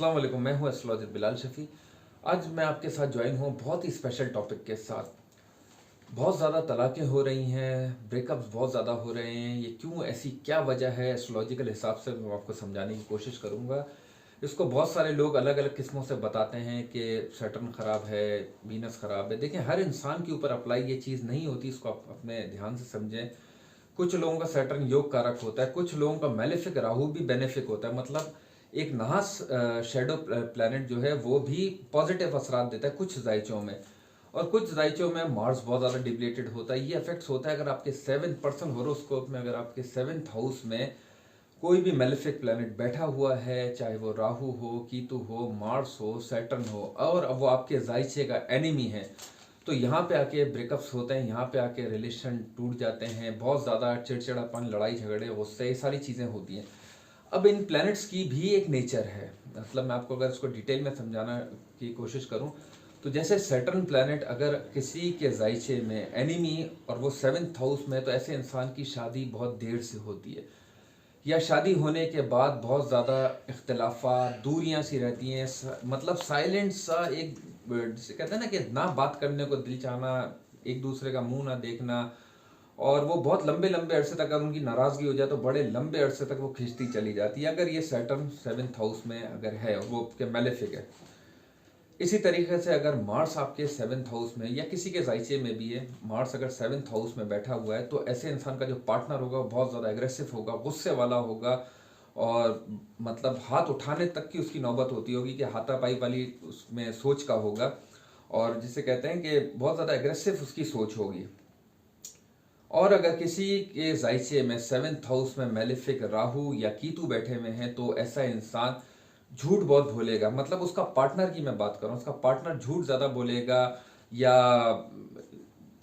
अस्सलाम वालेकुम, मैं हूं एस्ट्रोलॉजर बिलाल शफी। आज मैं आपके साथ ज्वाइन हूं बहुत ही स्पेशल टॉपिक के साथ। बहुत ज़्यादा तलाक़ें हो रही हैं, ब्रेकअप्स बहुत ज़्यादा हो रहे हैं। ये क्यों, ऐसी क्या वजह है? एस्ट्रोलॉजिकल हिसाब से मैं आपको समझाने की कोशिश करूंगा। इसको बहुत सारे लोग अलग अलग किस्मों से बताते हैं कि सैटर्न ख़राब है, वीनस ख़राब है। देखिए, हर इंसान के ऊपर अप्लाई ये चीज़ नहीं होती, इसको आप अपने ध्यान से समझें। कुछ लोगों का सैटर्न योग कारक होता है, कुछ लोगों का मेलेफिक राहु भी बेनिफिक होता है। मतलब एक नहास शेडो प्लैनेट जो है वो भी पॉजिटिव असरात देता है कुछ जायचों में, और कुछ जायचों में मार्स बहुत ज़्यादा डिप्लेटेड होता है। ये इफेक्ट्स होता है अगर आपके 7% होरोस्कोप में, अगर आपके 7th हाउस में कोई भी मेलेफिक प्लैनेट बैठा हुआ है, चाहे वो राहु हो, कीतु हो, मार्स हो, सैटर्न हो, और अब वो आपके जायचे का एनिमी है, तो यहाँ पे आके ब्रेकअप्स होते हैं, यहाँ पे आके रिलेशन टूट जाते हैं, बहुत ज़्यादा चिड़चिड़ापन, लड़ाई झगड़े, गुस्से, ये सारी चीज़ें होती हैं। अब इन प्लैनेट्स की भी एक नेचर है। मतलब मैं आपको अगर इसको डिटेल में समझाना की कोशिश करूं, तो जैसे सैटर्न प्लैनेट अगर किसी के जायचे में एनिमी और वो 7th हाउस में, तो ऐसे इंसान की शादी बहुत देर से होती है, या शादी होने के बाद बहुत ज़्यादा इख्तलाफात, दूरियां सी रहती हैं। मतलब साइलेंट सा एक, जिसे कहते हैं ना कि ना बात करने को दिल चाहना, एक दूसरे का मुंह ना देखना, और वो बहुत लंबे लंबे अरसे तक, अगर उनकी नाराज़गी हो जाए तो बड़े लंबे अरसे तक वो खिंचती चली जाती है, अगर ये सैटर्न 7th हाउस में अगर है और वो के मेलेफिक है। इसी तरीके से अगर मार्स आपके 7th हाउस में या किसी के जायचे में भी है, मार्स अगर 7th हाउस में बैठा हुआ है, तो ऐसे इंसान का जो पार्टनर होगा वो बहुत ज़्यादा एग्रेसिव होगा, गुस्से वाला होगा, और मतलब हाथ उठाने तक की उसकी नौबत होती होगी कि हाथापाई वाली उसमें सोच का होगा, और जिसे कहते हैं कि बहुत ज़्यादा एग्रेसिव उसकी सोच होगी। और अगर किसी के जायचे में 7th हाउस में मेलेफिक राहु या कीतु बैठे हुए हैं, तो ऐसा इंसान झूठ बहुत बोलेगा। मतलब उसका पार्टनर की मैं बात कर रहा हूँ, उसका पार्टनर झूठ ज़्यादा बोलेगा, या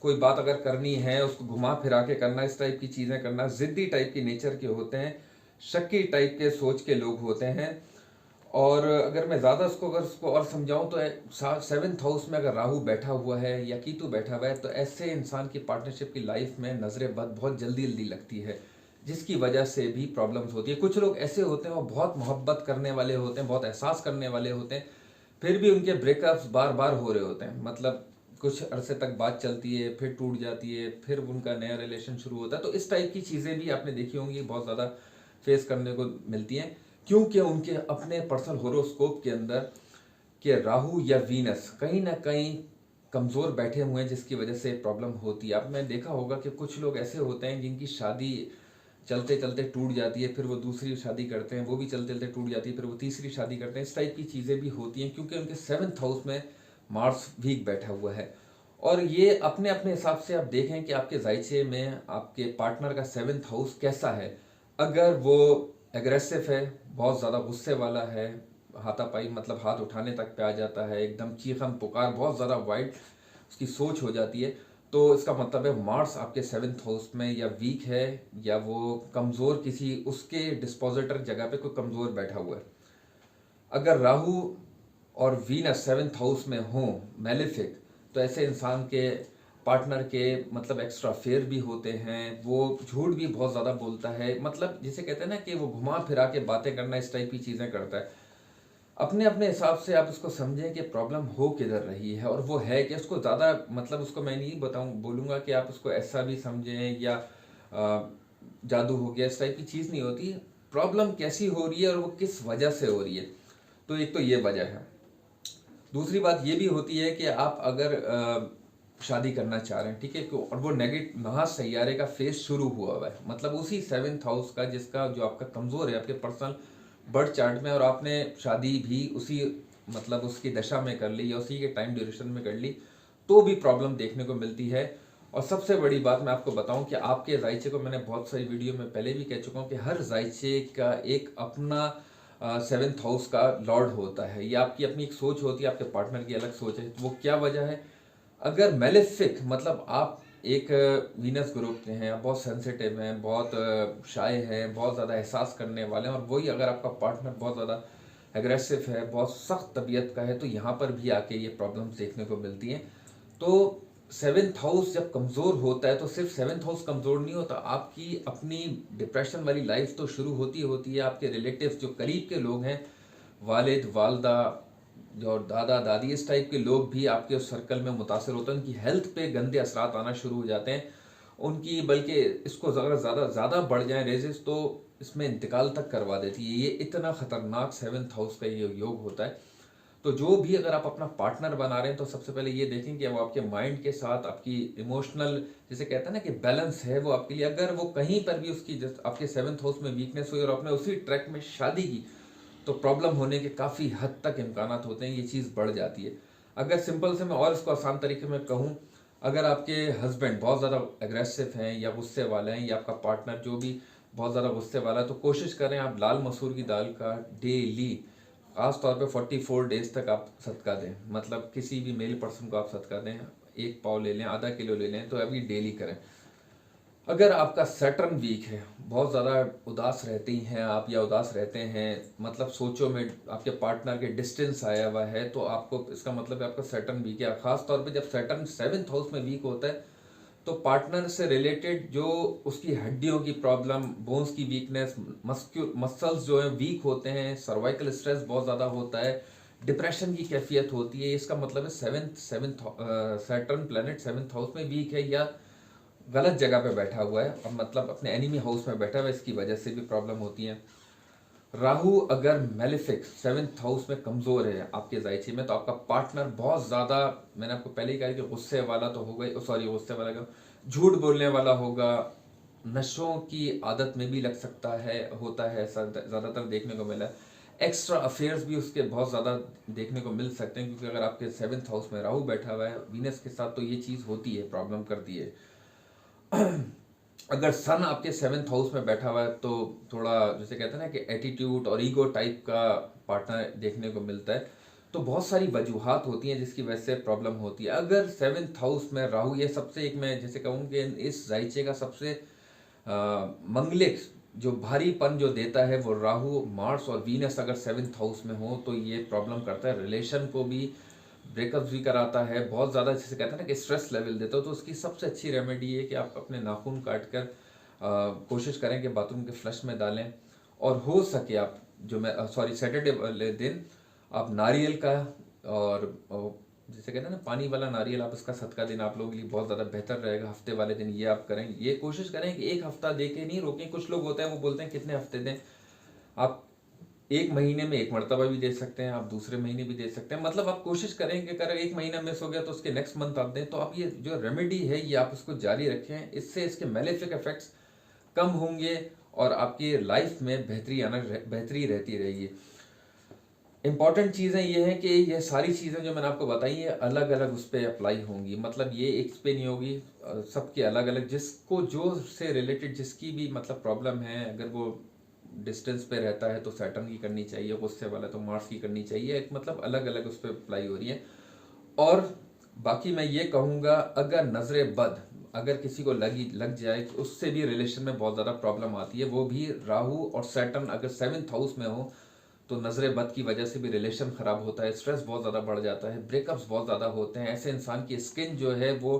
कोई बात अगर करनी है उसको घुमा फिरा के करना, इस टाइप की चीज़ें करना, ज़िद्दी टाइप की नेचर के होते हैं, शक्की टाइप के सोच के लोग होते हैं। और अगर मैं ज़्यादा उसको और समझाऊं, तो 7th हाउस में अगर राहु बैठा हुआ है या कीतु बैठा हुआ है, तो ऐसे इंसान की पार्टनरशिप की लाइफ में नज़रें बद बहुत जल्दी जल्दी लगती है, जिसकी वजह से भी प्रॉब्लम्स होती है। कुछ लोग ऐसे होते हैं, वो बहुत मोहब्बत करने वाले होते हैं, बहुत एहसास करने वाले होते हैं, फिर भी उनके ब्रेकअप्स बार बार हो रहे होते हैं। मतलब कुछ अरसे तक बात चलती है, फिर टूट जाती है, फिर उनका नया रिलेशन शुरू होता है। तो इस टाइप की चीज़ें भी आपने देखी होंगी, बहुत ज़्यादा फेस करने को मिलती हैं, क्योंकि उनके अपने पर्सनल होरोस्कोप के अंदर के राहु या वीनस कहीं ना कहीं कमज़ोर बैठे हुए हैं, जिसकी वजह से प्रॉब्लम होती है। आपने देखा होगा कि कुछ लोग ऐसे होते हैं जिनकी शादी चलते चलते टूट जाती है, फिर वो दूसरी शादी करते हैं, वो भी चलते चलते टूट जाती है, फिर वो तीसरी शादी करते हैं। इस टाइप की चीज़ें भी होती हैं, क्योंकि उनके 7th हाउस में मार्स वीक बैठा हुआ है। और ये अपने अपने हिसाब से आप देखें कि आपके जायचे में आपके पार्टनर का 7th हाउस कैसा है। अगर वो एग्रेसिव है, बहुत ज़्यादा गुस्से वाला है, हाथापाई मतलब हाथ उठाने तक पे आ जाता है, एकदम चीखम पुकार, बहुत ज़्यादा वाइड उसकी सोच हो जाती है, तो इसका मतलब है मार्स आपके 7th हाउस में या वीक है, या वो कमज़ोर किसी उसके डिस्पोजिटर जगह पे कोई कमज़ोर बैठा हुआ है। अगर राहु और वीनस 7th हाउस में हो मेलेफिक, तो ऐसे इंसान के पार्टनर के मतलब एक्स्ट्रा फेयर भी होते हैं, वो झूठ भी बहुत ज़्यादा बोलता है, मतलब जिसे कहते हैं ना कि वो घुमा फिरा के बातें करना, इस टाइप की चीज़ें करता है। अपने अपने हिसाब से आप इसको समझें कि प्रॉब्लम हो किधर रही है, और वो है कि उसको ज़्यादा, मतलब उसको मैं नहीं बोलूँगा कि आप उसको ऐसा भी समझें या जादू हो गया, इस टाइप की चीज़ नहीं होती। प्रॉब्लम कैसी हो रही है और वो किस वजह से हो रही है, तो एक तो ये वजह है। दूसरी बात ये भी होती है कि आप अगर शादी करना चाह रहे हैं, ठीक है, और वो नेगेटिव नहास सैयारे का फेस शुरू हुआ है, मतलब उसी 7th हाउस का, जिसका जो आपका कमज़ोर है आपके पर्सनल बर्थ चार्ट में, और आपने शादी भी उसी मतलब उसकी दशा में कर ली या उसी के टाइम ड्यूरेशन में कर ली, तो भी प्रॉब्लम देखने को मिलती है। और सबसे बड़ी बात मैं आपको बताऊं कि आपके जायचे को, मैंने बहुत सारी वीडियो में पहले भी कह चुका हूं कि हर जायचे का एक अपना 7th हाउस का लॉर्ड होता है, या आपकी अपनी एक सोच होती है, आपके पार्टनर की अलग सोच है। तो वो क्या वजह है? अगर मेलेफिक मतलब आप एक वीनस ग्रुप के हैं, आप बहुत सेंसिटिव हैं, बहुत शाय हैं, बहुत ज़्यादा एहसास करने वाले हैं, और वही अगर आपका पार्टनर बहुत ज़्यादा एग्रेसिव है, बहुत सख्त तबीयत का है, तो यहाँ पर भी आके ये प्रॉब्लम्स देखने को मिलती हैं। तो 7th हाउस जब कमज़ोर होता है, तो सिर्फ 7th हाउस कमज़ोर नहीं होता, आपकी अपनी डिप्रेशन वाली लाइफ तो शुरू होती है। आपके रिलेटिव्स जो करीब के लोग हैं वालिद वालदा जो दादा दादी इस टाइप के लोग भी आपके उस सर्कल में मुतासर होते हैं, उनकी हेल्थ पे गंदे असरात आना शुरू हो जाते हैं उनकी, बल्कि इसको अगर ज़्यादा ज़्यादा बढ़ जाए रेजेस तो इसमें इंतकाल तक करवा देती है। ये इतना ख़तरनाक 7th हाउस का ये योग होता है। तो जो भी अगर आप अपना पार्टनर बना रहे हैं तो सबसे पहले ये देखें कि वो आपके माइंड के साथ आपकी इमोशनल, जिसे कहते हैं ना कि बैलेंस है वो आपके लिए, अगर वो कहीं पर भी उसकी आपके 7th हाउस में वीकनेस हुई और आपने उसी ट्रैक में शादी की तो प्रॉब्लम होने के काफ़ी हद तक इम्कानात होते हैं, ये चीज़ बढ़ जाती है। अगर सिंपल से मैं और इसको आसान तरीके में कहूँ, अगर आपके हस्बैंड बहुत ज़्यादा एग्रेसिव हैं या गुस्से वाले हैं, या आपका पार्टनर जो भी बहुत ज़्यादा गुस्से वाला है, तो कोशिश करें आप लाल मसूर की दाल का डेली, खास तौर पे 44 डेज तक आप सदका दें। मतलब किसी भी मेल पर्सन को आप सदका दें, 1 पाव ले लें, आधा किलो ले लें, तो अभी डेली करें। अगर आपका सैटर्न वीक है, बहुत ज़्यादा उदास रहती हैं आप या उदास रहते हैं, मतलब सोचों में आपके पार्टनर के डिस्टेंस आया हुआ है, तो आपको इसका मतलब है आपका सैटर्न वीक है। खास तौर पे जब सैटर्न 7th हाउस में वीक होता है तो पार्टनर से रिलेटेड जो उसकी हड्डियों की प्रॉब्लम, बोन्स की वीकनेस, मसल्स जो है वीक होते हैं, सर्वाइकल स्ट्रेस बहुत ज़्यादा होता है, डिप्रेशन की कैफियत होती है। इसका मतलब है seventh Saturn planet 7th house में वीक है या गलत जगह पे बैठा हुआ है, अब मतलब अपने एनिमी हाउस में बैठा हुआ है, इसकी वजह से भी प्रॉब्लम होती है। राहु अगर मेलिफिक 7th हाउस में कमज़ोर है आपके जायचे में, तो आपका पार्टनर बहुत ज़्यादा, मैंने आपको पहले ही कहा कि गुस्से वाला तो होगा, सॉरी गुस्से वाला का झूठ बोलने वाला होगा, नशों की आदत में भी लग सकता है, होता है ऐसा ज़्यादातर देखने को मिला है। एक्स्ट्रा अफेयर्स भी उसके बहुत ज़्यादा देखने को मिल सकते हैं, क्योंकि अगर आपके 7th हाउस में राहु बैठा हुआ है वीनस के साथ, तो ये चीज़ होती है, प्रॉब्लम करती है। अगर सन आपके 7th हाउस में बैठा हुआ है तो थोड़ा, जैसे कहते हैं ना कि एटीट्यूड और ईगो टाइप का पार्टनर देखने को मिलता है। तो बहुत सारी वजूहात होती हैं जिसकी वजह से प्रॉब्लम होती है। अगर 7th हाउस में राहु, ये सबसे एक मैं जैसे कहूँ कि इस जायचे का सबसे मंगलिक जो भारीपन जो देता है वो राहु, मार्स और वीनस अगर 7th हाउस में हो तो ये प्रॉब्लम करता है, रिलेशन को भी, ब्रेकअप्स भी कराता है, बहुत ज़्यादा जैसे कहते हैं ना कि स्ट्रेस लेवल देता हो। तो उसकी सबसे अच्छी रेमेडी है कि आप अपने नाखून काट कर कोशिश करें कि बाथरूम के फ्लश में डालें, और हो सके आप जो मैं सॉरी सैटरडे वाले दिन आप नारियल का और जैसे कहते हैं ना पानी वाला नारियल, आप इसका सदका देना आप लोगों के लिए बहुत ज़्यादा बेहतर रहेगा। हफ्ते वाले दिन ये आप करें, ये कोशिश करें कि 1 हफ्ता दे के नहीं रोकें। कुछ लोग होते हैं वो बोलते हैं कितने हफ्ते दें, आप 1 महीने में 1 मरतबा भी दे सकते हैं, आप दूसरे महीने भी दे सकते हैं। मतलब आप कोशिश करें कि अगर 1 महीना मिस हो गया तो उसके नेक्स्ट मंथ आप दें। तो आप ये जो रेमेडी है ये आप इसको जारी रखें, इससे इसके मेलेफिक इफेक्ट्स कम होंगे और आपकी लाइफ में बेहतरी रहती रहेगी। इंपॉर्टेंट चीज़ें ये हैं कि ये सारी चीज़ें जो मैंने आपको बताई है अलग अलग उस पर अप्लाई होंगी, मतलब ये एक पे नहीं होगी, सबके अलग अलग, जिसको जो से रिलेटेड जिसकी भी मतलब प्रॉब्लम है, अगर वो डिस्टेंस पे रहता है तो सैटर्न की करनी चाहिए, गुस्से वाला तो मार्स की करनी चाहिए, एक मतलब अलग अलग उस पर अप्लाई हो रही है। और बाकी मैं ये कहूँगा, अगर नज़र बद अगर किसी को लग जाए तो उससे भी रिलेशन में बहुत ज़्यादा प्रॉब्लम आती है, वो भी राहु और सैटर्न अगर 7th हाउस में हो तो नज़र बद की वजह से भी रिलेशन ख़राब होता है, स्ट्रेस बहुत ज़्यादा बढ़ जाता है, ब्रेकअप्स बहुत ज़्यादा होते हैं। ऐसे इंसान की स्किन जो है वो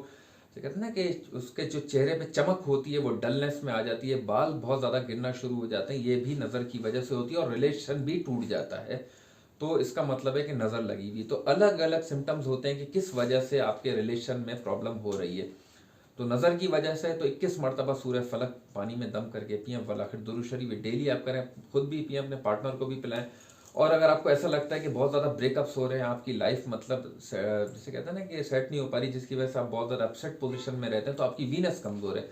कहते हैं ना कि उसके जो चेहरे पे चमक होती है वो डलनेस में आ जाती है, बाल बहुत ज़्यादा गिरना शुरू हो जाते हैं, ये भी नज़र की वजह से होती है, और रिलेशन भी टूट जाता है। तो इसका मतलब है कि नज़र लगी हुई। तो अलग अलग सिम्टम्स होते हैं कि किस वजह से आपके रिलेशन में प्रॉब्लम हो रही है। तो नज़र की वजह से तो 21 मरतबा सूर्य फलक पानी में दम करके पिएं, वल आखिर दुरूद शरीफ डेली आप करें, खुद भी पिएं, अपने पार्टनर को भी पिलाएं। और अगर आपको ऐसा लगता है कि बहुत ज़्यादा ब्रेकअप्स हो रहे हैं, आपकी लाइफ मतलब जैसे कहते हैं ना कि सेट नहीं हो पा रही, जिसकी वजह से आप बहुत ज़्यादा अपसेट पोजीशन में रहते हैं, तो आपकी वीनस कमज़ोर है,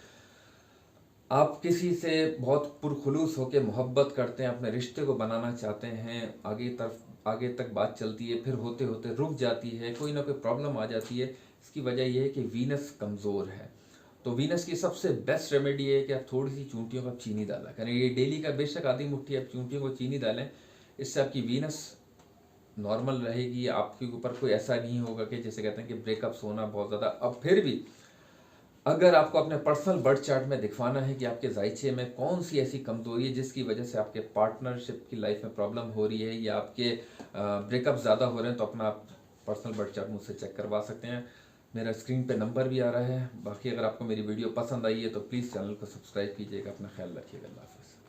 आप किसी से बहुत पुरखुलूस होकर मोहब्बत करते हैं, अपने रिश्ते को बनाना चाहते हैं, आगे तक बात चलती है, फिर होते होते रुक जाती है, कोई ना कोई प्रॉब्लम आ जाती है। इसकी वजह यह है कि वीनस कमज़ोर है। तो वीनस की सबसे बेस्ट रेमेडी है कि आप थोड़ी सी चूंटियों का चीनी डाला करें, ये डेली का बेशक आधी मुट्ठी आप चूंटियों को चीनी डालें, इससे आपकी वीनस नॉर्मल रहेगी, आपके ऊपर कोई ऐसा नहीं होगा कि जैसे कहते हैं कि ब्रेकअप्स होना बहुत ज़्यादा। अब फिर भी अगर आपको अपने पर्सनल बर्थ चार्ट में दिखवाना है कि आपके जायचे में कौन सी ऐसी कमजोरी है जिसकी वजह से आपके पार्टनरशिप की लाइफ में प्रॉब्लम हो रही है या आपके ब्रेकअप ज़्यादा हो रहे हैं, तो अपना आप पर्सनल बर्थ चार्ट मुझसे चेक करवा सकते हैं। मेरा स्क्रीन पे नंबर भी आ रहा है। बाकी अगर आपको मेरी वीडियो पसंद आई है तो प्लीज़ चैनल को सब्सक्राइब कीजिएगा। अपना ख्याल रखिएगा। अल्लाह हाफ़िज़।